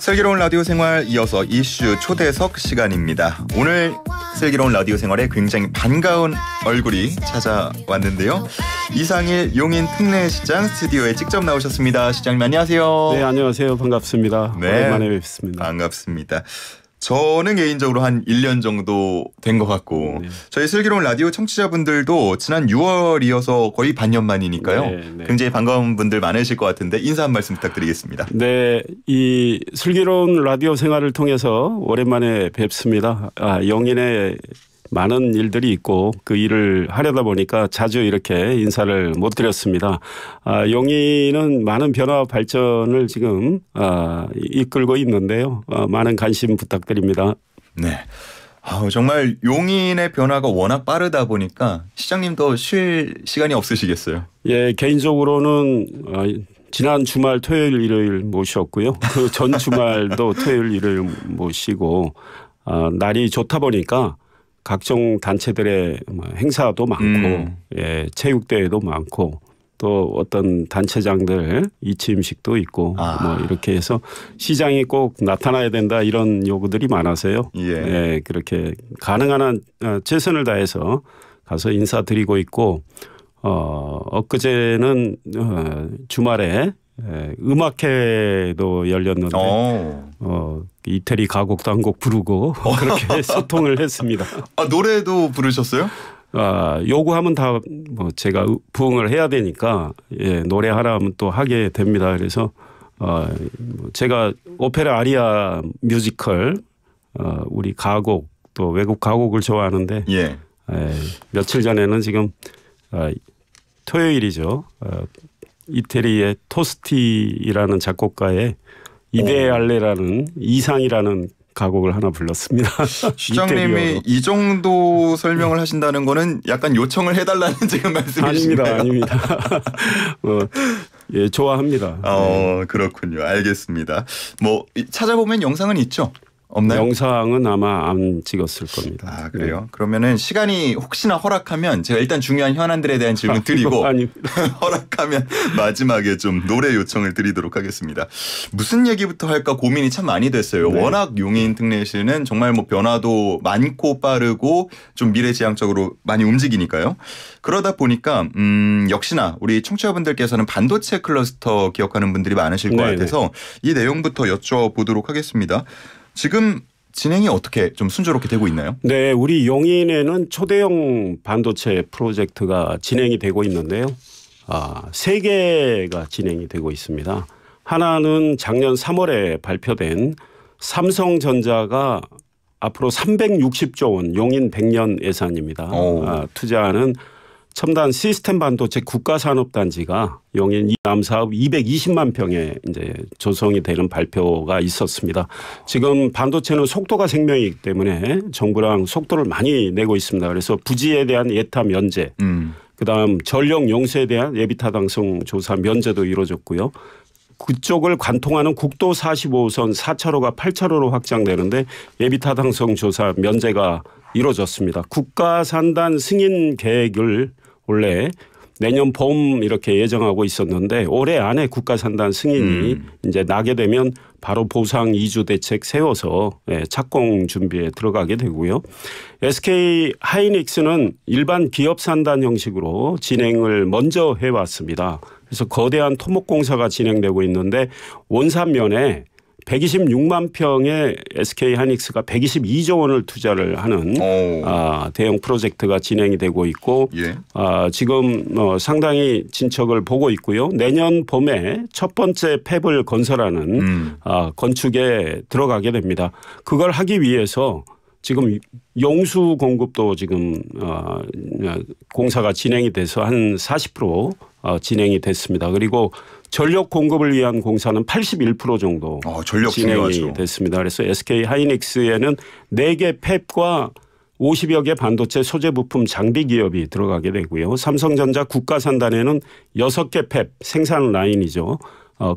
슬기로운 라디오 생활 이어서 이슈 초대석 시간입니다. 오늘 슬기로운 라디오 생활에 굉장히 반가운 얼굴이 찾아왔는데요. 이상일 용인 특례시장 스튜디오에 직접 나오셨습니다. 시장님 안녕하세요. 네, 안녕하세요. 반갑습니다. 네, 오랜만에 뵙습니다. 반갑습니다. 저는 개인적으로 한 1년 정도 된 것 같고 네. 저희 슬기로운 라디오 청취자분들도 지난 6월이어서 거의 반년 만이니까요. 네. 굉장히 반가운 분들 많으실 것 같은데 인사 한 말씀 부탁드리겠습니다. 네, 이 슬기로운 라디오 생활을 통해서 오랜만에 뵙습니다. 용인에 많은 일들이 있고 그 일을 하려다 보니까 자주 이렇게 인사를 못 드렸습니다. 용인은 많은 변화 발전을 지금 이끌고 있는데요. 많은 관심 부탁드립니다. 네. 정말 용인의 변화가 워낙 빠르다 보니까 시장님도 쉴 시간이 없으시겠어요. 예, 개인적으로는 지난 주말 토요일 일요일 모셨고요. 그 전 주말도 토요일 일요일 모시고 날이 좋다 보니까 각종 단체들의 행사도 많고 예, 체육대회도 많고 또 어떤 단체장들 이취임식도 있고 뭐 이렇게 해서 시장이 꼭 나타나야 된다 이런 요구들이 많아서요. 예, 그렇게 가능한 한 최선을 다해서 가서 인사드리고 있고 엊그제는 주말에 음악회도 열렸는데 이태리 가곡도 한 곡 부르고 그렇게 소통을 했습니다. 노래도 부르셨어요? 요구하면 다 뭐 제가 부응을 해야 되니까 예, 노래하라 하면 또 하게 됩니다. 그래서 제가 오페라 아리아 뮤지컬 우리 가곡 또 외국 가곡을 좋아하는데 며칠 전에는 지금 토요일이죠. 이태리의 토스티라는 작곡가의 이데알레라는 이상이라는 가곡을 하나 불렀습니다. 시장님이 이 정도 설명을 하신다는 거는 약간 요청을 해달라는 지금 말씀이신가요? 아닙니다. 예, 좋아합니다. 그렇군요. 알겠습니다. 뭐 찾아보면 영상은 있죠? 없나요? 영상은 아마 안 찍었을 겁니다. 그래요? 네. 그러면은 시간이 혹시나 허락하면 제가 일단 중요한 현안들에 대한 질문 드리고 허락하면 마지막에 좀 노래 요청을 드리도록 하겠습니다. 무슨 얘기부터 할까 고민이 참 많이 됐어요. 네. 워낙 용인 특례시는 정말 뭐 변화도 많고 빠르고 좀 미래지향적으로 많이 움직이니까요. 그러다 보니까 역시나 우리 청취자분들께서는 반도체 클러스터 기억하는 분들이 많으실 것 같아서 이 내용부터 여쭤보도록 하겠습니다. 지금 진행이 어떻게 좀 순조롭게 되고 있나요? 네, 우리 용인에는 초대형 반도체 프로젝트가 진행이 되고 있는데요. 3개가 진행이 되고 있습니다. 하나는 작년 3월에 발표된 삼성전자가 앞으로 360조 원 용인 100년 예산입니다. 투자하는 첨단 시스템 반도체 국가산업단지가 용인 이남 사업 220만 평에 이제 조성이 되는 발표가 있었습니다. 지금 반도체는 속도가 생명이기 때문에 정부랑 속도를 많이 내고 있습니다. 그래서 부지에 대한 예타 면제, 그다음 전력 용수에 대한 예비 타당성 조사 면제도 이루어졌고요. 그쪽을 관통하는 국도 45호선 4차로가 8차로로 확장되는데 예비 타당성 조사 면제가 이루어졌습니다. 국가산단 승인 계획을 원래 내년 봄 이렇게 예정하고 있었는데 올해 안에 국가산단 승인이 이제 나게 되면 바로 보상 이주 대책 세워서 착공 준비에 들어가게 되고요. SK 하이닉스는 일반 기업 산단 형식으로 진행을 먼저 해왔습니다. 그래서 거대한 토목공사가 진행되고 있는데 원산면에 126만 평의 SK 하이닉스가 122조 원을 투자를 하는 대형 프로젝트가 진행이 되고 있고 지금 상당히 진척을 보고 있고요. 내년 봄에 첫 번째 팹을 건설하는 건축에 들어가게 됩니다. 그걸 하기 위해서 지금 용수 공급도 지금 공사가 진행이 돼서 한 40% 진행이 됐습니다. 그리고 전력 공급을 위한 공사는 81% 정도 진행이 됐습니다. 그래서 SK 하이닉스에는 4개 팹과 50여 개 반도체 소재 부품 장비 기업이 들어가게 되고요. 삼성전자 국가산단에는 6개 팹 생산 라인이죠.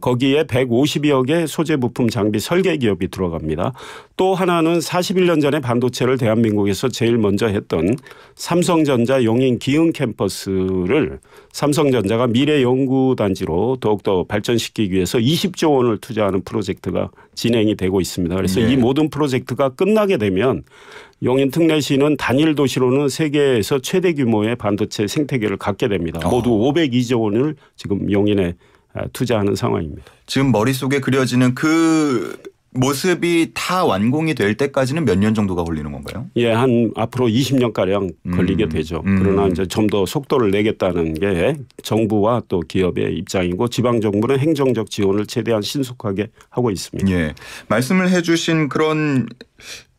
거기에 150여 개 소재 부품 장비 설계 기업이 들어갑니다. 또 하나는 41년 전에 반도체를 대한민국에서 제일 먼저 했던 삼성전자 용인 기흥 캠퍼스를 삼성전자가 미래연구단지로 더욱더 발전시키기 위해서 20조 원을 투자하는 프로젝트가 진행이 되고 있습니다. 그래서 이 모든 프로젝트가 끝나게 되면 용인 특례시는 단일 도시로는 세계에서 최대 규모의 반도체 생태계를 갖게 됩니다. 모두 502조 원을 지금 용인에 투자하는 상황입니다. 지금 머릿속에 그려지는 그 모습이 다 완공이 될 때까지는 몇 년 정도가 걸리는 건가요? 예, 한 앞으로 20년가량 걸리게 되죠. 그러나 이제 좀 더 속도를 내겠다는 게 정부와 또 기업의 입장이고 지방정부는 행정적 지원을 최대한 신속하게 하고 있습니다. 예, 말씀을 해 주신 그런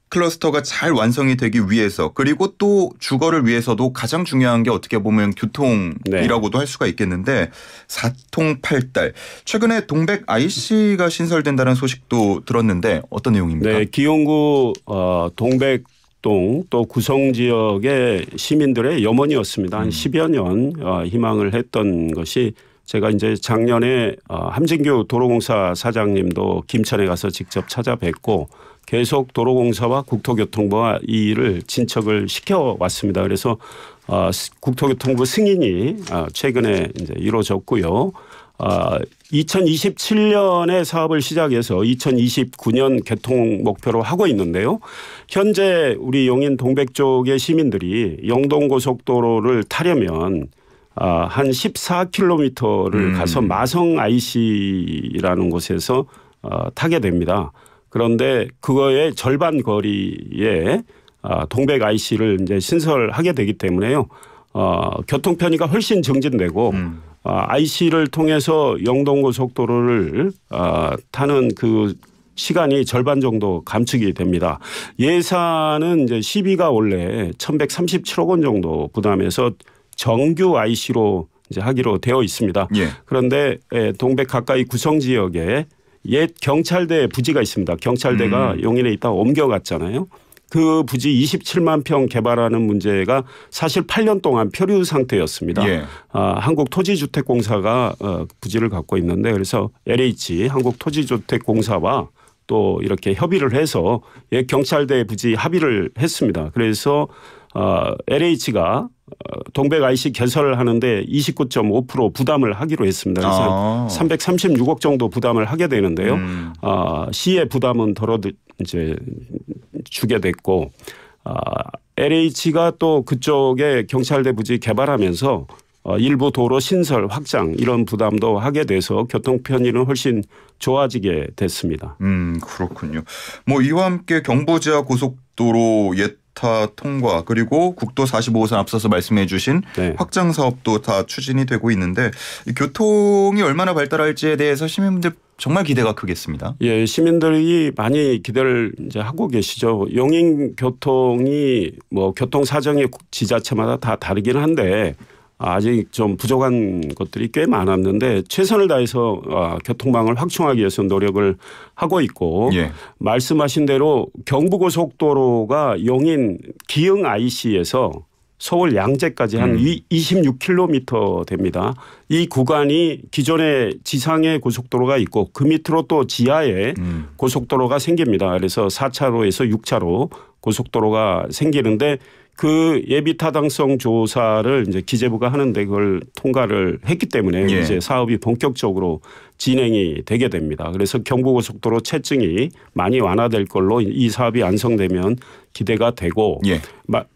클러스터가 잘 완성이 되기 위해서 그리고 또 주거를 위해서도 가장 중요한 게 어떻게 보면 교통이라고도 할 수가 있겠는데 사통팔달 최근에 동백 IC가 신설된다는 소식도 들었는데 어떤 내용입니까? 네, 기흥구 동백동 또 구성 지역의 시민들의 염원이었습니다. 한 10여 년 희망을 했던 것이 제가 이제 작년에 함진규 도로공사 사장님도 김천에 가서 직접 찾아뵙고 계속 도로공사와 국토교통부와 이 일을 진척을 시켜왔습니다. 그래서 국토교통부 승인이 최근에 이제 이루어졌고요. 2027년에 사업을 시작해서 2029년 개통 목표로 하고 있는데요. 현재 우리 용인 동백 쪽의 시민들이 영동고속도로를 타려면 한 14km를 가서 마성 IC라는 곳에서 타게 됩니다. 그런데 그거의 절반 거리에 동백 IC를 이제 신설하게 되기 때문에요. 교통 편의가 훨씬 증진되고 IC를 통해서 영동고속도로를 타는 그 시간이 절반 정도 감축이 됩니다. 예산은 이제 시비가 원래 1,137억 원 정도 부담해서 정규 IC로 이제 하기로 되어 있습니다. 예. 그런데 동백 가까이 구성 지역에 옛 경찰대 부지가 있습니다. 경찰대가 용인에 있다가 옮겨갔잖아요. 그 부지 27만 평 개발하는 문제가 사실 8년 동안 표류 상태였습니다. 예. 한국토지주택공사가 부지를 갖고 있는데 그래서 LH 한국토지주택공사와 또 이렇게 협의를 해서 옛 경찰대 부지 합의를 했습니다. 그래서 LH가 동백 IC 개설을 하는데 29.5% 부담을 하기로 했습니다. 그래서 336억 정도 부담을 하게 되는데요. 시의 부담은 덜어 이제 주게 됐고 LH가 또 그쪽에 경찰대 부지 개발하면서 일부 도로 신설 확장 이런 부담도 하게 돼서 교통 편의는 훨씬 좋아지게 됐습니다. 그렇군요. 뭐 이와 함께 경부지하 고속도로 예타 통과 그리고 국도 45호선 앞서서 말씀해 주신 확장 사업도 다 추진이 되고 있는데 교통이 얼마나 발달할지에 대해서 시민분들 정말 기대가 크겠습니다. 예, 시민들이 많이 기대를 이제 하고 계시죠. 용인 교통이 뭐 교통 사정이 지자체마다 다 다르긴 한데 아직 좀 부족한 것들이 꽤 많았는데 최선을 다해서 교통망을 확충하기 위해서 노력을 하고 있고 말씀하신 대로 경부고속도로가 용인 기흥 IC에서 서울 양재까지 한 26km 됩니다. 이 구간이 기존에 지상에 고속도로가 있고 그 밑으로 또 지하에 고속도로가 생깁니다. 그래서 4차로에서 6차로 고속도로가 생기는데 그 예비 타당성 조사를 이제 기재부가 하는데 그걸 통과를 했기 때문에 이제 사업이 본격적으로 진행이 되게 됩니다. 그래서 경부고속도로 체증이 많이 완화될 걸로 이 사업이 완성되면 기대가 되고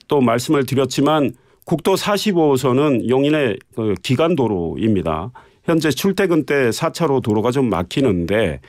또 말씀을 드렸지만 국도 45호선은 용인의 그 기간도로입니다. 현재 출퇴근 때 4차로 도로가 좀 막히는데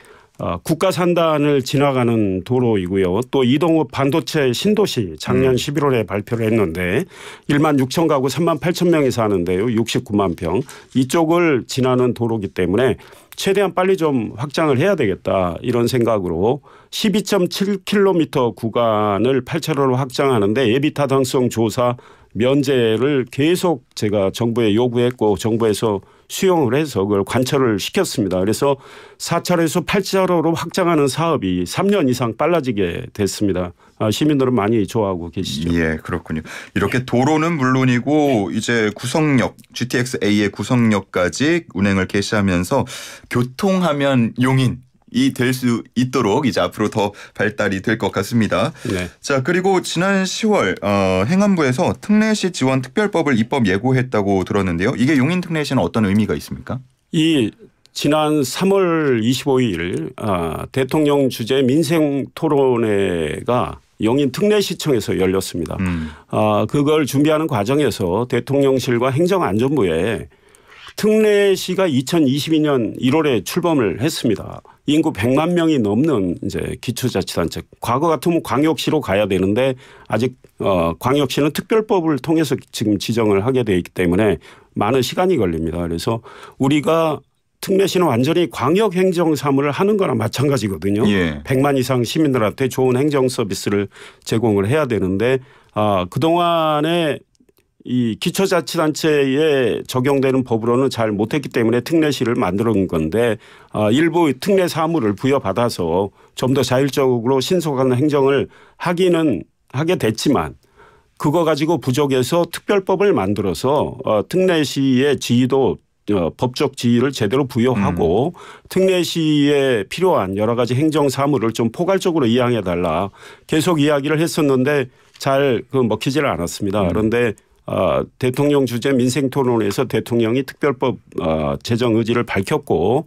국가산단을 지나가는 도로이고요. 또 이동욱 반도체 신도시 작년 11월에 발표를 했는데 1만 6천 가구 3만 8천 명이 사는데요. 69만 평. 이쪽을 지나는 도로기 때문에 최대한 빨리 좀 확장을 해야 되겠다 이런 생각으로 12.7km 구간을 8차로로 확장하는데 예비타당성 조사 면제를 계속 제가 정부에 요구했고 정부에서 수용을 해서 그걸 관철을 시켰습니다. 그래서 4차로에서 8차로로 확장하는 사업이 3년 이상 빨라지게 됐습니다. 시민들은 많이 좋아하고 계시죠. 예, 그렇군요. 이렇게 도로는 물론이고 이제 구성역 GTX-A의 구성역까지 운행을 개시하면서 교통하면 용인 이 될 수 있도록 이제 앞으로 더 발달이 될 것 같습니다. 네. 자, 그리고 지난 10월 행안부에서 특례시 지원 특별법을 입법 예고했다고 들었는데요. 이게 용인 특례시는 어떤 의미가 있습니까? 이 지난 3월 25일 대통령 주재 민생 토론회가 용인 특례시청에서 열렸습니다. 그걸 준비하는 과정에서 대통령실과 행정안전부에 특례시가 2022년 1월에 출범을 했습니다. 인구 100만 명이 넘는 이제 기초자치단체. 과거 같으면 광역시로 가야 되는데 아직 광역시는 특별법을 통해서 지금 지정을 하게 돼 있기 때문에 많은 시간이 걸립니다. 그래서 우리가 특례시는 완전히 광역행정 사무를 하는 거나 마찬가지거든요. 예. 100만 이상 시민들한테 좋은 행정 서비스를 제공을 해야 되는데 그동안에 이 기초자치단체에 적용되는 법으로는 잘 못했기 때문에 특례시를 만드는 건데 일부 특례 사무를 부여받아서 좀 더 자율적으로 신속한 행정을 하게 됐지만 그거 가지고 부족해서 특별법을 만들어서 특례시의 지위도 법적 지위를 제대로 부여하고 특례시에 필요한 여러 가지 행정 사무를 좀 포괄적으로 이양해 달라 계속 이야기를 했었는데 잘 먹히지를 않았습니다. 그런데 대통령 주재 민생토론에서 대통령이 특별법 제정 의지를 밝혔고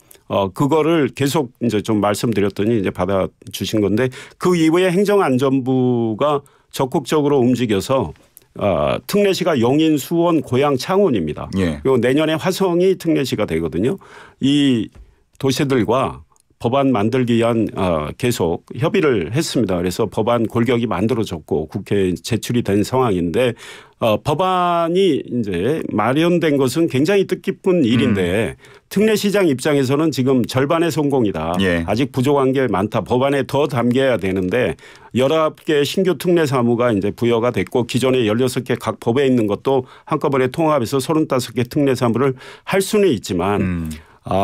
그거를 계속 이제 좀 말씀드렸더니 이제 받아주신 건데 그 이후에 행정안전부가 적극적으로 움직여서 특례시가 용인, 수원, 고양, 창원입니다. 예. 그리고 내년에 화성이 특례시가 되거든요. 이 도시들과 법안 만들기 위한 계속 협의를 했습니다. 그래서 법안 골격이 만들어졌고 국회에 제출이 된 상황인데 법안이 이제 마련된 것은 굉장히 뜻깊은 일인데 특례시장 입장에서는 지금 절반의 성공이다. 예. 아직 부족한 게 많다. 법안에 더 담겨야 되는데 19개 신규 특례 사무가 이제 부여가 됐고 기존에 16개 각 법에 있는 것도 한꺼번에 통합해서 35개 특례 사무를 할 수는 있지만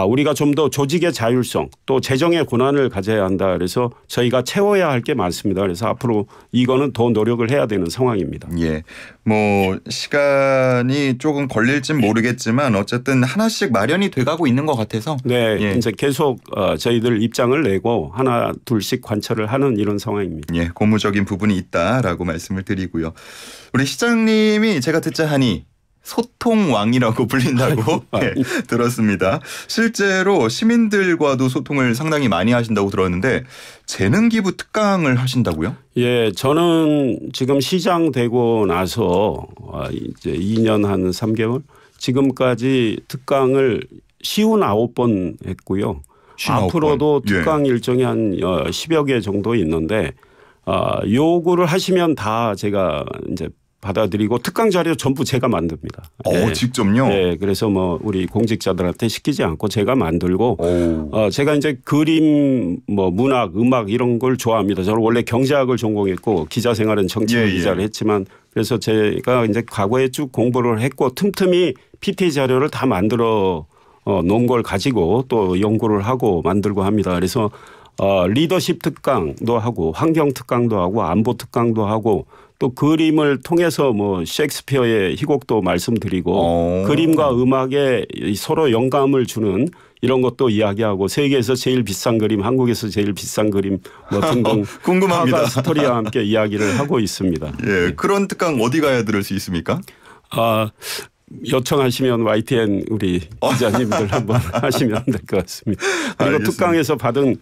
우리가 좀 더 조직의 자율성 또 재정의 권한을 가져야 한다. 그래서 저희가 채워야 할 게 많습니다. 그래서 앞으로 이거는 더 노력을 해야 되는 상황입니다. 예. 뭐 시간이 조금 걸릴진 모르겠지만 어쨌든 하나씩 마련이 돼가고 있는 것 같아서. 네. 예. 이제 계속 저희들 입장을 내고 하나 둘씩 관철을 하는 이런 상황입니다. 예. 고무적인 부분이 있다라고 말씀을 드리고요. 우리 시장님이 제가 듣자 하니 소통왕이라고 불린다고 네, 들었습니다. 실제로 시민들과도 소통을 상당히 많이 하신다고 들었는데 재능기부 특강을 하신다고요? 예, 저는 지금 시장 되고 나서 이제 2년 한 3개월 지금까지 특강을 59번 했고요. 59번. 앞으로도 특강 일정이 한 10여 개 정도 있는데 요구를 하시면 다 제가 이제 받아들이고 특강 자료 전부 제가 만듭니다. 네. 직접요? 네. 그래서 뭐 우리 공직자들한테 시키지 않고 제가 만들고 제가 이제 그림 뭐 문학 음악 이런 걸 좋아합니다. 저는 원래 경제학을 전공했고 기자 생활은 정치부 기자를 했지만 그래서 제가 이제 과거에 쭉 공부를 했고 틈틈이 PT 자료를 다 만들어 놓은 걸 가지고 또 연구를 하고 만들고 합니다. 그래서 리더십 특강도 하고 환경 특강도 하고 안보 특강도 하고 또 그림을 통해서 뭐 셰익스피어의 희곡도 말씀드리고 그림과 음악에 서로 영감을 주는 이런 것도 이야기하고 세계에서 제일 비싼 그림, 한국에서 제일 비싼 그림 뭐 등등 궁금합니다. 화가 스토리와 함께 이야기를 하고 있습니다. 예, 그런 특강 어디 가야 들을 수 있습니까? 요청하시면 YTN 우리 기자님들 한번 하시면 될 것 같습니다. 그리고 알겠습니다. 특강에서 받은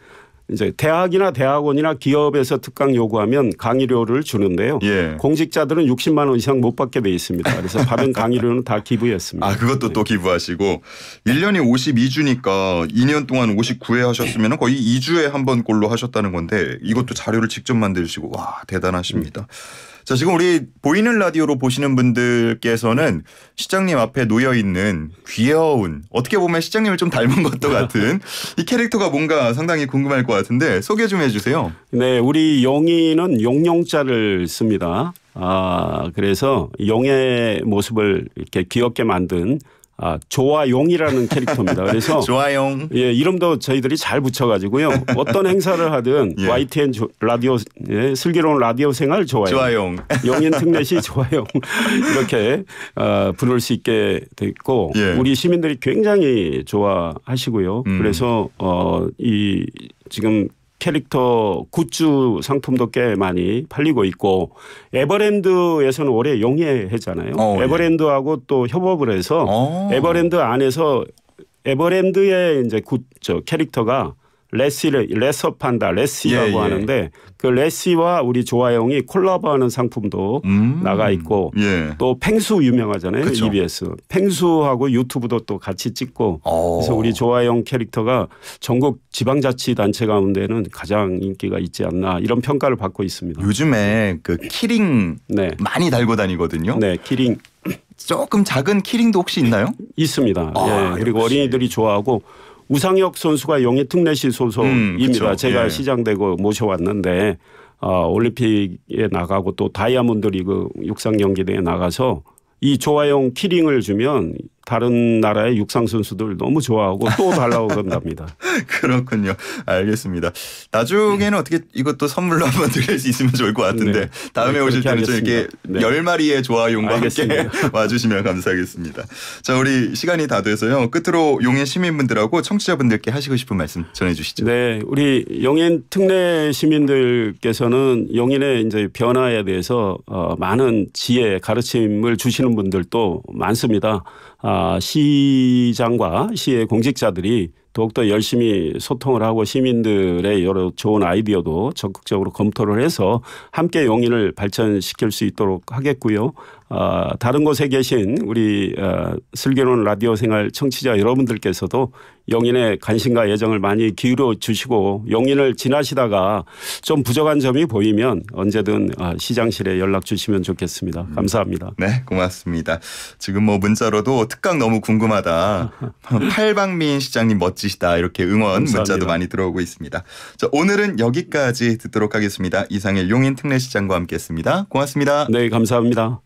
이제 대학이나 대학원이나 기업에서 특강 요구하면 강의료를 주는데요. 예. 공직자들은 60만 원 이상 못 받게 돼 있습니다. 그래서 받은 강의료는 다 기부했습니다. 그것도 또 기부하시고 1년이 52주니까 2년 동안 59회 하셨으면 거의 2주에 한 번 꼴로 하셨다는 건데 이것도 자료를 직접 만드시고 와 대단하십니다. 자, 지금 우리 보이는 라디오로 보시는 분들께서는 시장님 앞에 놓여 있는 귀여운 어떻게 보면 시장님을 좀 닮은 것도 같은 이 캐릭터가 뭔가 상당히 궁금할 것 같은데 소개 좀 해주세요. 네, 우리 용인은 용용자를 씁니다. 그래서 용의 모습을 이렇게 귀엽게 만든 조아용이라는 캐릭터입니다. 그래서 조아용. 예, 이름도 저희들이 잘 붙여가지고요. 어떤 행사를 하든 예. YTN 라디오 슬기로운 라디오 생활 좋아요. 조아용. 용인 특례시 좋아요. 이렇게 부를 수 있게 됐고 예. 우리 시민들이 굉장히 좋아하시고요. 그래서 이 지금 캐릭터 굿즈 상품도 꽤 많이 팔리고 있고 에버랜드에서는 올해 용의 해잖아요. 예. 에버랜드하고 또 협업을 해서 에버랜드 안에서 에버랜드의 이제 캐릭터가 레서 판다 레시라고 예, 예. 하는데 그 레시와 우리 조아용이 콜라보하는 상품도 나가 있고 예. 또 펭수 유명하잖아요. 그쵸. EBS 펭수하고 유튜브도 또 같이 찍고 그래서 우리 조아용 캐릭터가 전국 지방자치단체 가운데는 가장 인기가 있지 않나 이런 평가를 받고 있습니다. 요즘에 그 키링 네. 많이 달고 다니거든요. 네, 키링 조금 작은 키링도 혹시 있나요? 있습니다. 예, 그리고 어린이들이 좋아하고 우상혁 선수가 용인 특례시 소속입니다. 그렇죠. 제가 예. 시장되고 모셔왔는데 올림픽에 나가고 또 다이아몬드 리그 육상 경기대에 나가서 이 조아용 키링을 주면 다른 나라의 육상 선수들 너무 좋아하고 또 달라고 그런답니다. 그렇군요. 알겠습니다. 나중에는 어떻게 이것도 선물로 한번 드릴 수 있으면 좋을 것 같은데 네. 다음에 네, 오실 때는 좀 이렇게 네. 10마리의 조아용과 알겠습니다. 함께 와주시면 감사하겠습니다. 자, 우리 시간이 다 돼서요. 끝으로 용인 시민분들하고 청취자분들께 하시고 싶은 말씀 전해 주시죠. 네, 우리 용인 특례 시민들께서는 용인의 이제 변화에 대해서 많은 지혜 가르침을 주시는 분들도 많습니다. 시장과 시의 공직자들이 더욱더 열심히 소통을 하고 시민들의 여러 좋은 아이디어도 적극적으로 검토를 해서 함께 용인을 발전시킬 수 있도록 하겠고요. 다른 곳에 계신 우리 슬기로운 라디오 생활 청취자 여러분들께서도 용인에 관심과 애정을 많이 기울여 주시고 용인을 지나시다가 좀 부족한 점이 보이면 언제든 시장실에 연락 주시면 좋겠습니다. 감사합니다. 네, 고맙습니다. 지금 뭐 문자로도 특강 너무 궁금하다. 팔방민 시장님 멋지시다. 이렇게 응원 감사합니다. 문자도 많이 들어오고 있습니다. 자, 오늘은 여기까지 듣도록 하겠습니다. 이상일 용인 특례시장과 함께했습니다. 고맙습니다. 네, 감사합니다.